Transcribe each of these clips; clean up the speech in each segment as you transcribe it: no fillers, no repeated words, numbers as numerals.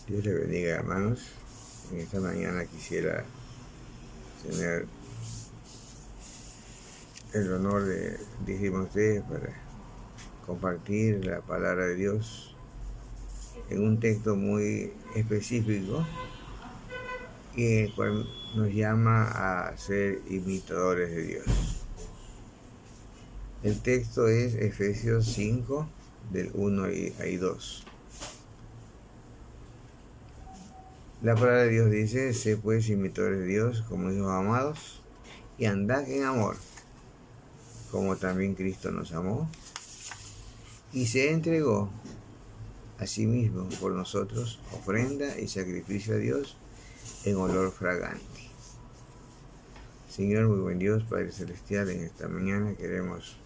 Dios les bendiga, hermanos. En esta mañana quisiera tener el honor de dirigirme a ustedes para compartir la palabra de Dios en un texto muy específico y el cual nos llama a ser imitadores de Dios. El texto es Efesios 5, del 1 al 2. La palabra de Dios dice: sé pues imitadores de Dios como hijos amados, y andad en amor, como también Cristo nos amó y se entregó a sí mismo por nosotros, ofrenda y sacrificio a Dios en olor fragante. Señor, muy buen Dios, Padre Celestial, en esta mañana queremos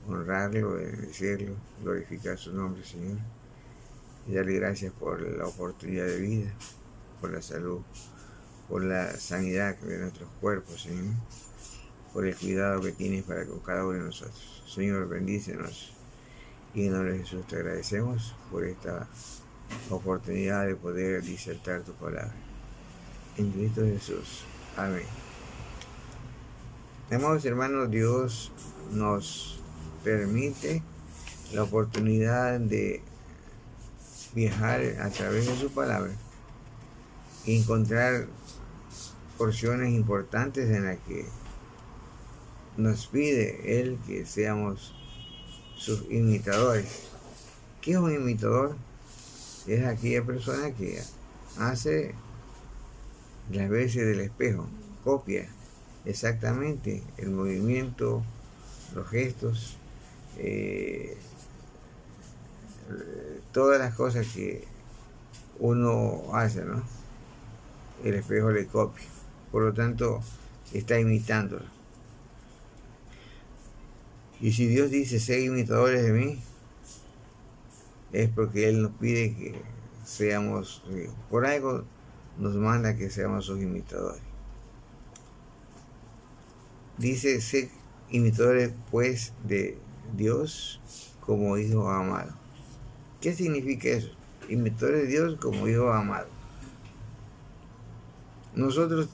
honrarlo, bendecirlo, glorificar su nombre, Señor, y darle gracias por la oportunidad de vida, por la salud, por la sanidad de nuestros cuerpos, Señor, por el cuidado que tienes para con cada uno de nosotros. Señor, bendícenos. Y en nombre de Jesús te agradecemos por esta oportunidad de poder disertar tu palabra. En Cristo Jesús. Amén. Amados hermanos, Dios nos permite la oportunidad de viajar a través de su palabra y encontrar porciones importantes en las que nos pide Él que seamos sus imitadores. ¿Qué es un imitador? Es aquella persona que hace las veces del espejo, copia exactamente el movimiento, los gestos, todas las cosas que uno hace, ¿no? El espejo le copia. Por lo tanto, está imitándolo. Y si Dios dice: sé imitadores de mí, es porque Él nos pide que seamos, por algo nos manda que seamos sus imitadores. Dice: sé imitadores pues de Dios como hijos amados. ¿Qué significa eso? Imitadores de Dios como hijos amados. Nosotros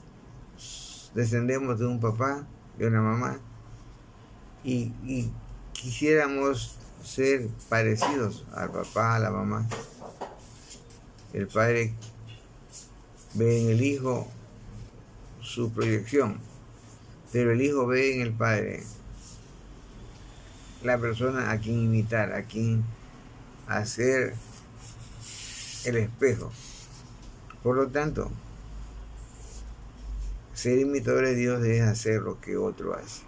descendemos de un papá, de una mamá, y quisiéramos ser parecidos al papá, a la mamá. El padre ve en el hijo su proyección, pero el hijo ve en el padre la persona a quien imitar, a quien hacer el espejo. Por lo tanto, ser imitador de Dios es hacer lo que otro hace.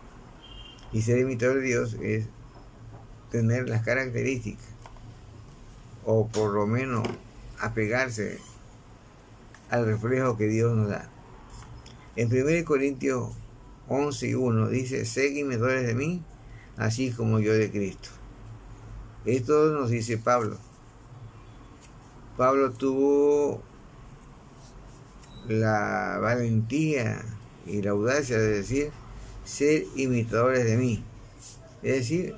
Y ser imitador de Dios es tener las características, o por lo menos apegarse al reflejo que Dios nos da. En 1 Corintios 11:1 dice: sed imitadores de mí, así como yo de Cristo. Esto nos dice Pablo. Pablo tuvo la valentía y la audacia de decir: ser imitadores de mí. Es decir,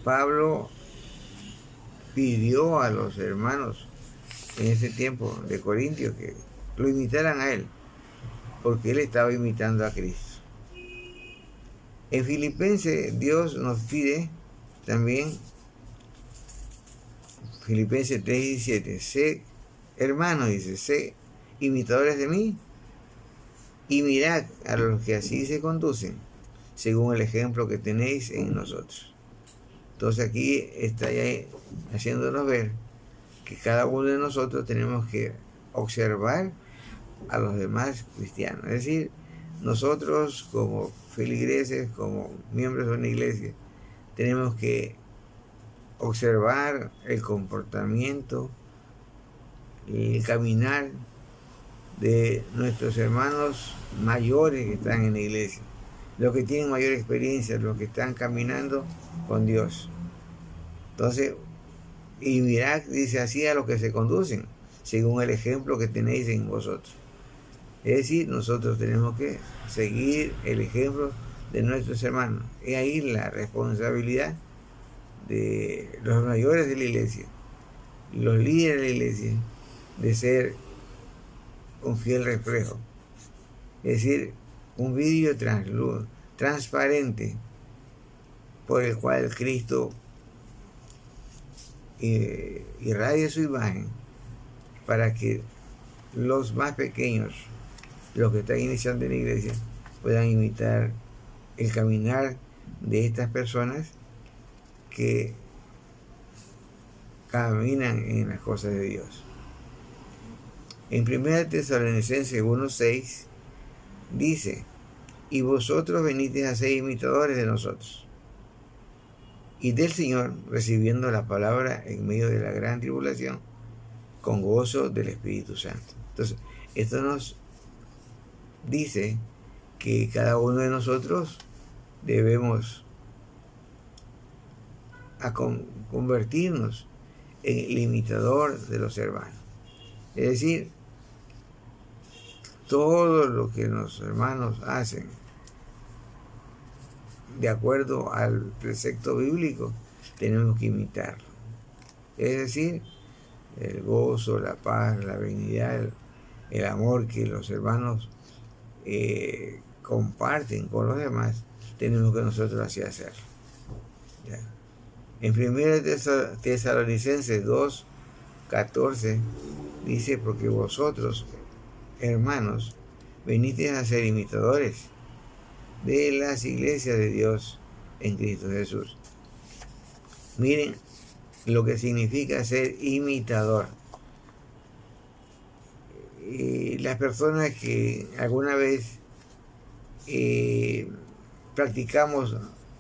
Pablo pidió a los hermanos en ese tiempo de Corintios que lo imitaran a él, porque él estaba imitando a Cristo. En Filipenses Dios nos pide también, Filipenses 3:17, sé, hermanos, dice, sé imitadores de mí y mirad a los que así se conducen, según el ejemplo que tenéis en nosotros. Entonces aquí está ya haciéndonos ver que cada uno de nosotros tenemos que observar a los demás cristianos. Es decir, nosotros como feligreses, como miembros de una iglesia, tenemos que observar el comportamiento, el caminar de nuestros hermanos mayores que están en la iglesia, los que tienen mayor experiencia, los que están caminando con Dios. Entonces, y mirad, dice, así a los que se conducen, según el ejemplo que tenéis en vosotros. Es decir, nosotros tenemos que seguir el ejemplo de nuestros hermanos. Es ahí la responsabilidad de los mayores de la iglesia, los líderes de la iglesia, de ser un fiel reflejo. Es decir, un vidrio transparente por el cual Cristo irradia su imagen para que los más pequeños, los que están iniciando en la iglesia, puedan imitar el caminar de estas personas que caminan en las cosas de Dios. En 1 Tesalonicenses 1:6 dice: y vosotros venisteis a ser imitadores de nosotros y del Señor, recibiendo la palabra en medio de la gran tribulación, con gozo del Espíritu Santo. Entonces, esto nos dice que cada uno de nosotros debemos convertirnos en el imitador de los hermanos. Es decir, todo lo que los hermanos hacen de acuerdo al precepto bíblico, tenemos que imitarlo. Es decir, el gozo, la paz, la benignidad, el amor que los hermanos comparten con los demás, tenemos que nosotros así hacerlo. ¿Ya? En 1 Tesalonicenses 2:14 dice: porque vosotros, hermanos, venisteis a ser imitadores de las iglesias de Dios en Cristo Jesús. Miren lo que significa ser imitador. Y las personas que alguna vez practicamos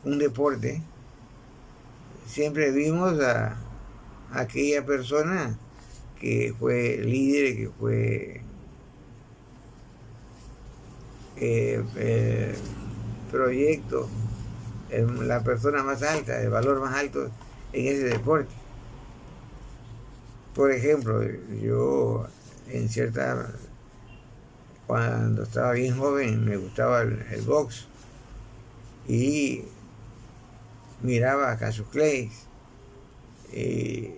un deporte, siempre vimos a aquella persona que fue líder, que fue proyecto, la persona más alta, el valor más alto en ese deporte. Por ejemplo, yo cuando estaba bien joven, me gustaba el box y miraba a Cassius Clay. En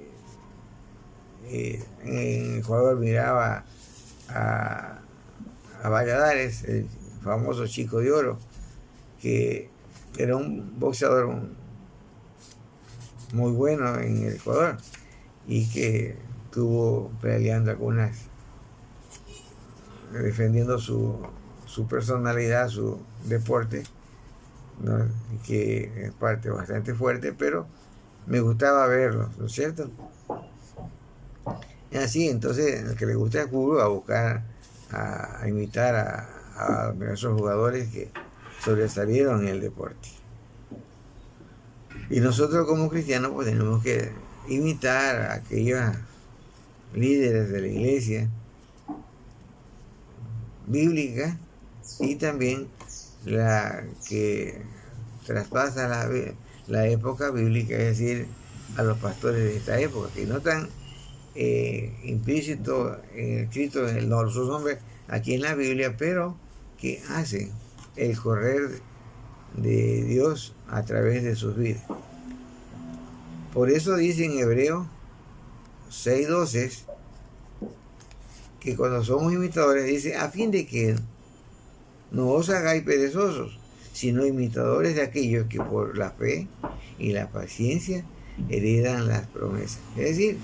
Ecuador miraba a Valladares, el famoso Chico de Oro, que era un boxeador muy bueno en el Ecuador y que estuvo peleando defendiendo su personalidad, su deporte, ¿no? Que es parte bastante fuerte, pero me gustaba verlo, ¿no es cierto? Así, entonces, el que le gusta el fútbol va a buscar a imitar a esos jugadores que sobresalieron en el deporte. Y nosotros como cristianos pues tenemos que imitar a aquellos líderes de la iglesia bíblica y también la que traspasa la época bíblica, es decir, a los pastores de esta época, que no están implícitos, escritos en sus nombres aquí en la Biblia, pero que hacen el correr de Dios a través de sus vidas. Por eso dice en Hebreos 6:12 que cuando somos imitadores, dice: a fin de que no os hagáis perezosos, sino imitadores de aquellos que por la fe y la paciencia heredan las promesas. Es decir,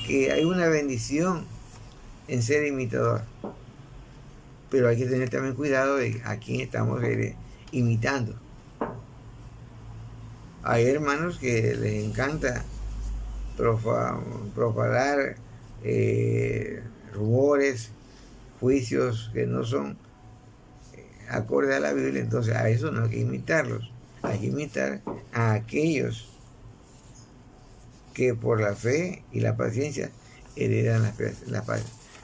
que hay una bendición en ser imitador, pero hay que tener también cuidado de a quién estamos imitando. Hay hermanos que les encanta propagar rumores, juicios que no son acorde a la Biblia, entonces a eso no hay que imitarlos. Hay que imitar a aquellos que por la fe y la paciencia heredan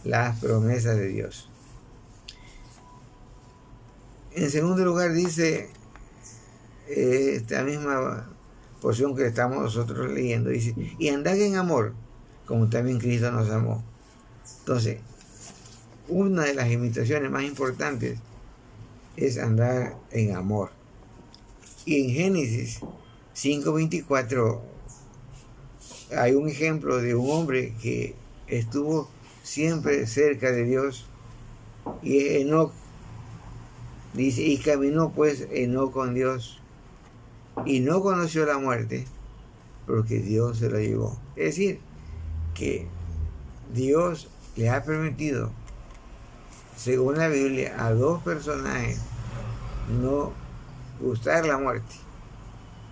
las promesas de Dios. En segundo lugar dice esta misma porción que estamos nosotros leyendo, dice: y andad en amor, como también Cristo nos amó. Entonces, una de las imitaciones más importantes es andar en amor. Y en Génesis 5:24 hay un ejemplo de un hombre que estuvo siempre cerca de Dios. Y Enoc dice, y caminó pues Enoc con Dios y no conoció la muerte porque Dios se lo llevó. Es decir, que Dios le ha permitido, según la Biblia, a dos personajes no gustar la muerte,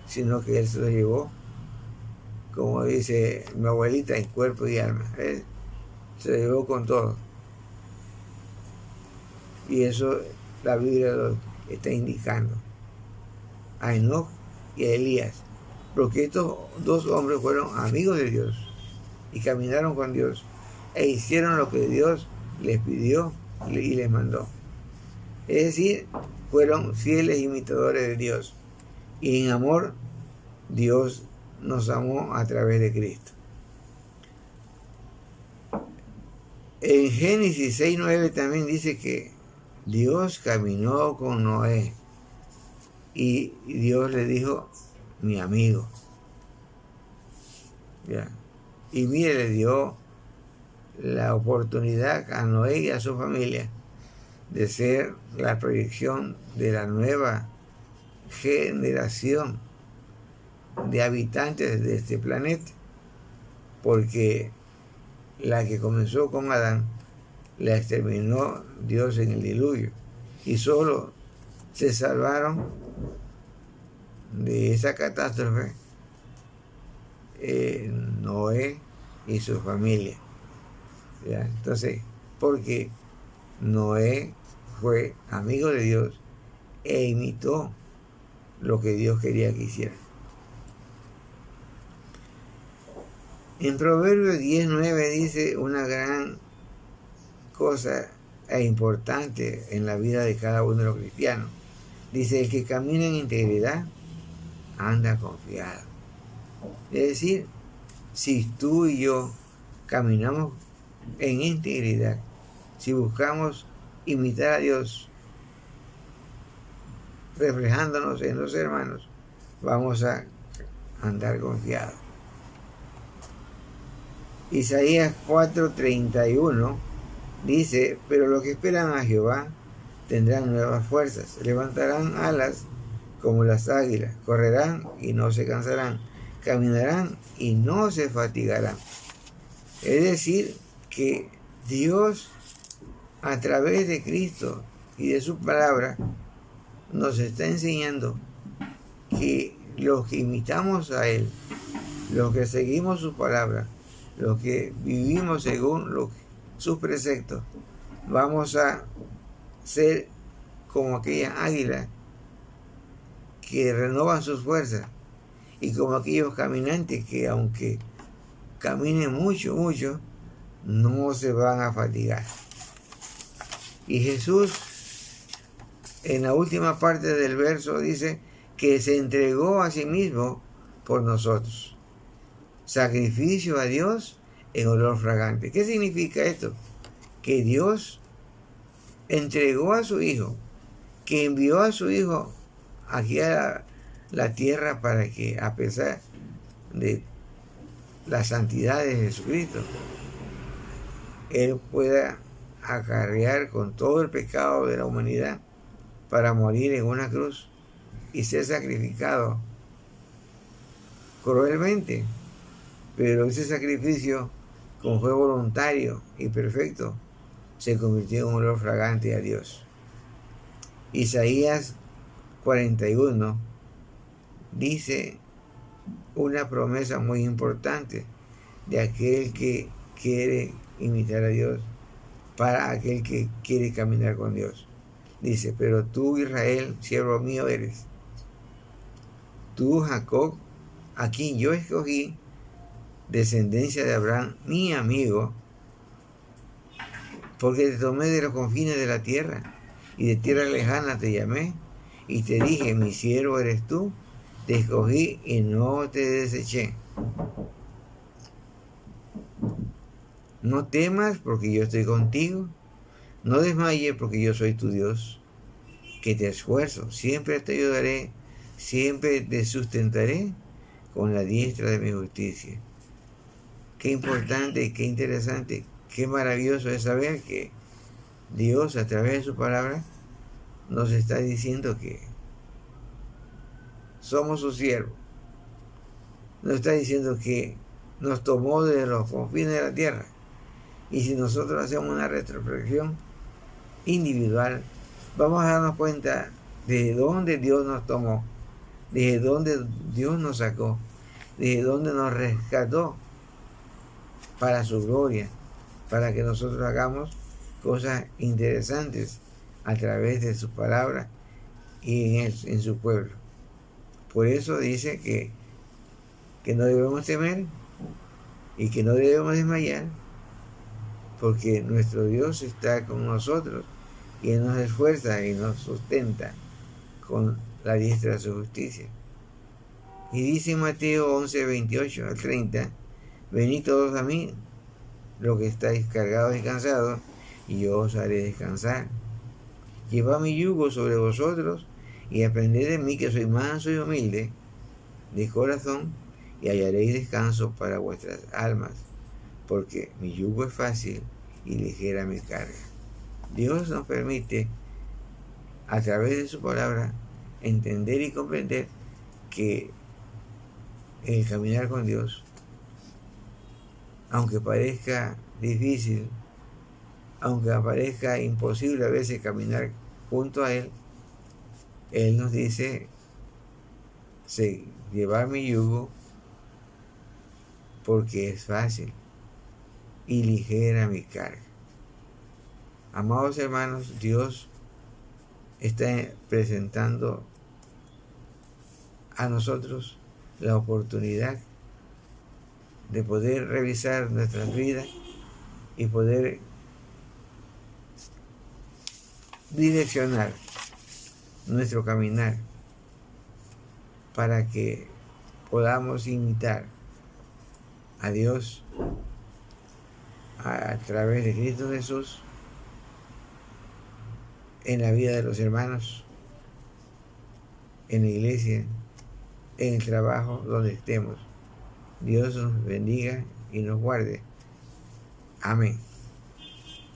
sino que Él se lo llevó, como dice mi abuelita, en cuerpo y alma. Él se lo llevó con todo. Y eso la Biblia lo está indicando. A Enoc y a Elías. Porque estos dos hombres fueron amigos de Dios y caminaron con Dios e hicieron lo que Dios les pidió y les mandó. Es decir, fueron fieles imitadores de Dios. Y en amor, Dios nos amó a través de Cristo. En Génesis 6:9 también dice que Dios caminó con Noé y Dios le dijo, mi amigo. ¿Ya? Y mire, le dio la oportunidad a Noé y a su familia de ser la proyección de la nueva generación de habitantes de este planeta, porque la que comenzó con Adán la exterminó Dios en el diluvio y solo se salvaron de esa catástrofe Noé y su familia. ¿Ya? Entonces, porque Noé fue amigo de Dios e imitó lo que Dios quería que hiciera. En Proverbios 10:9 dice una gran cosa e importante en la vida de cada uno de los cristianos. Dice, el que camina en integridad anda confiado. Es decir, si tú y yo caminamos en integridad, si buscamos imitar a Dios, reflejándonos en los hermanos, vamos a andar confiados. Isaías 4:31 dice, pero los que esperan a Jehová tendrán nuevas fuerzas, levantarán alas como las águilas, correrán y no se cansarán, caminarán y no se fatigarán. Es decir, que Dios, a través de Cristo y de su palabra, nos está enseñando que los que imitamos a Él, los que seguimos su palabra, los que vivimos según sus preceptos, vamos a ser como aquellas águilas que renovan sus fuerzas y como aquellos caminantes que aunque caminen mucho, no se van a fatigar. Y Jesús, en la última parte del verso, dice que se entregó a sí mismo por nosotros. Sacrificio a Dios en olor fragante. ¿Qué significa esto? Que Dios entregó a su Hijo, que envió a su Hijo aquí a la tierra para que, a pesar de la santidad de Jesucristo, Él pueda acarrear con todo el pecado de la humanidad para morir en una cruz y ser sacrificado cruelmente. Pero ese sacrificio, como fue voluntario y perfecto, se convirtió en un olor fragante a Dios. Isaías 41 dice una promesa muy importante de aquel que quiere imitar a Dios, para aquel que quiere caminar con Dios. Dice, pero tú, Israel, siervo mío eres. Tú, Jacob, a quien yo escogí, descendencia de Abraham, mi amigo, porque te tomé de los confines de la tierra, y de tierra lejana te llamé, y te dije, mi siervo eres tú, te escogí y no te deseché. No temas, porque yo estoy contigo, no desmayes, porque yo soy tu Dios, que te esfuerzo, siempre te ayudaré, siempre te sustentaré con la diestra de mi justicia. Qué importante y qué interesante qué maravilloso es saber que Dios, a través de su palabra, nos está diciendo que somos sus siervos. Nos está diciendo que nos tomó desde los confines de la tierra. Y si nosotros hacemos una retrospección individual, vamos a darnos cuenta de dónde Dios nos tomó, desde dónde Dios nos sacó, desde dónde nos rescató para su gloria, para que nosotros hagamos cosas interesantes a través de su palabra y en su pueblo. Por eso dice que no debemos temer y que no debemos desmayar, porque nuestro Dios está con nosotros y Él nos esfuerza y nos sustenta con la diestra de su justicia. Y dice en Mateo 11, 28 al 30, venid todos a mí, los que estáis cargados y cansados, y yo os haré descansar. Llevad mi yugo sobre vosotros y aprended de mí, que soy manso y humilde de corazón, y hallaréis descanso para vuestras almas, porque mi yugo es fácil y ligera mi carga. Dios nos permite, a través de su palabra, entender y comprender que el caminar con Dios, aunque parezca difícil, aunque parezca imposible a veces caminar junto a Él, Él nos dice, llevar mi yugo porque es fácil y ligera mi carga. Amados hermanos, Dios está presentando a nosotros la oportunidad de poder revisar nuestras vidas y poder direccionar nuestro caminar para que podamos imitar a Dios a través de Cristo Jesús en la vida de los hermanos, en la iglesia, en el trabajo, donde estemos. Dios nos bendiga y nos guarde. Amén.